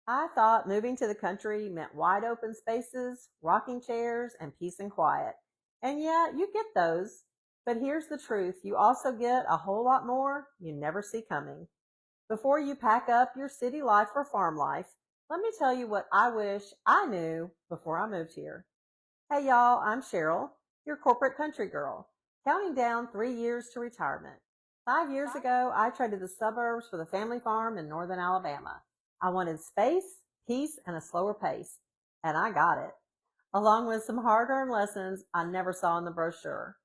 I thought moving to the country meant wide open spaces, rocking chairs, and peace and quiet. And yeah, you get those. But here's the truth. You also get a whole lot more you never see coming. Before you pack up your city life or farm life, let me tell you what I wish I knew before I moved here. Hey y'all, I'm Cheryl, your corporate country girl, counting down 3 years to retirement. 5 years ago, I traded the suburbs for the family farm in northern Alabama. I wanted space, peace, and a slower pace, and I got it, along with some hard-earned lessons I never saw in the brochure.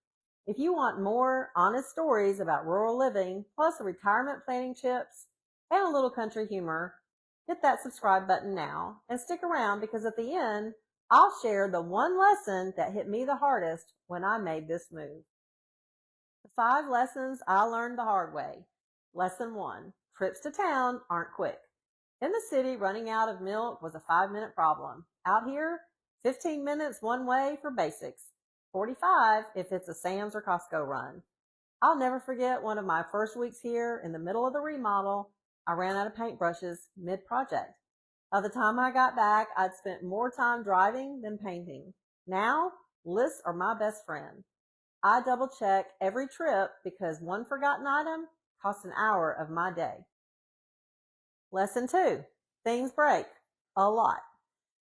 If you want more honest stories about rural living, plus retirement planning tips and a little country humor, hit that subscribe button now and stick around because at the end, I'll share the one lesson that hit me the hardest when I made this move. The 5 lessons I learned the hard way. Lesson 1, trips to town aren't quick. In the city, running out of milk was a 5-minute problem. Out here, 15 minutes one way for basics. 45 if it's a Sam's or Costco run. I'll never forget one of my first weeks here in the middle of the remodel. I ran out of paintbrushes mid-project. By the time I got back, I'd spent more time driving than painting. Now, lists are my best friend. I double check every trip because one forgotten item costs an hour of my day. Lesson 2, things break a lot.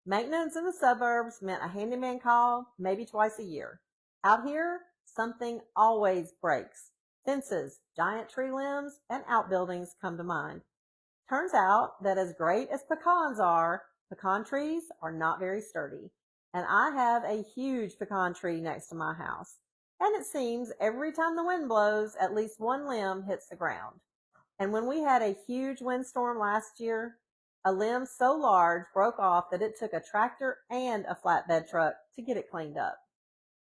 Maintenance in the suburbs meant a handyman call maybe twice a year. Out here, something always breaks. Fences, giant tree limbs, and outbuildings come to mind. Turns out that as great as pecans are, pecan trees are not very sturdy. And I have a huge pecan tree next to my house. And it seems every time the wind blows, at least one limb hits the ground. And when we had a huge windstorm last year, a limb so large broke off that it took a tractor and a flatbed truck to get it cleaned up.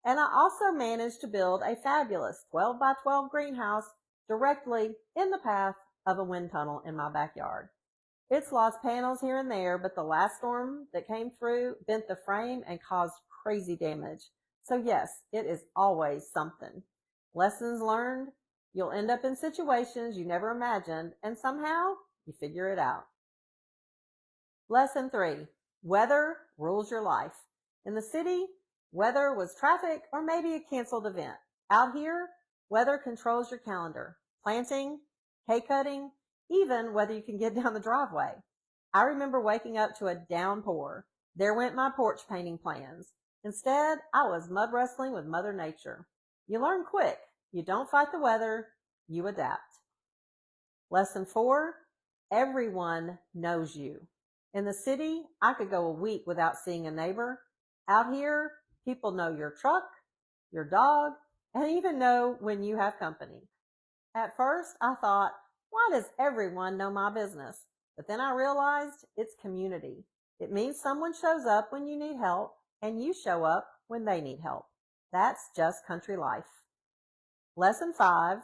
And I also managed to build a fabulous 12 by 12 greenhouse directly in the path of a wind tunnel in my backyard. It's lost panels here and there, but the last storm that came through bent the frame and caused crazy damage. So yes, it is always something. Lessons learned, you'll end up in situations you never imagined, and somehow you figure it out. Lesson 3, weather rules your life. In the city, weather was traffic or maybe a canceled event. Out here, weather controls your calendar. Planting, hay cutting, even whether you can get down the driveway. I remember waking up to a downpour. There went my porch painting plans. Instead, I was mud wrestling with Mother Nature. You learn quick. You don't fight the weather, you adapt. Lesson 4, everyone knows you. In the city, I could go a week without seeing a neighbor. Out here, people know your truck, your dog, and even know when you have company. At first, I thought, why does everyone know my business? But then I realized it's community. It means someone shows up when you need help, and you show up when they need help. That's just country life. Lesson 5,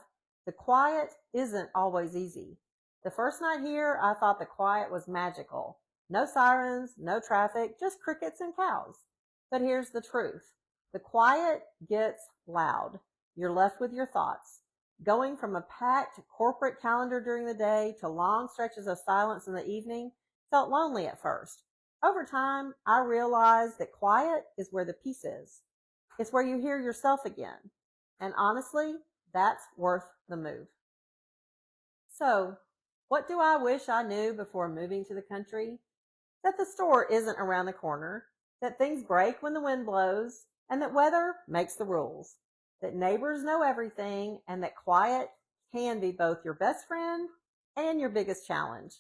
the quiet isn't always easy. The first night here, I thought the quiet was magical. No sirens, no traffic, just crickets and cows. But here's the truth. The quiet gets loud. You're left with your thoughts. Going from a packed corporate calendar during the day to long stretches of silence in the evening felt lonely at first. Over time, I realized that quiet is where the peace is. It's where you hear yourself again. And honestly, that's worth the move. So, what do I wish I knew before moving to the country? That the store isn't around the corner, that things break when the wind blows, and that weather makes the rules, that neighbors know everything, and that quiet can be both your best friend and your biggest challenge.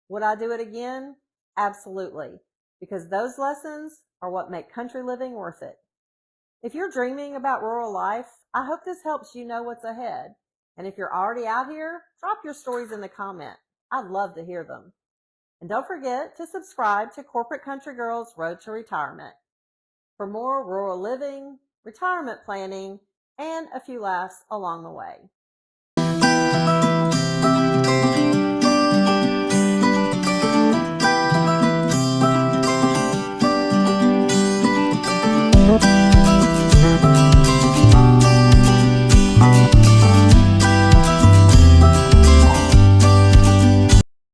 Would I do it again? Absolutely, because those lessons are what make country living worth it. If you're dreaming about rural life, I hope this helps you know what's ahead. And if you're already out here, drop your stories in the comment. I'd love to hear them. And don't forget to subscribe to Corporate Country Girls Road to Retirement for more rural living, retirement planning, and a few laughs along the way.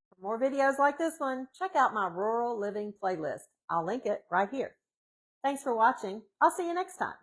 For more videos like this one, check out my rural living playlist. I'll link it right here. Thanks for watching. I'll see you next time.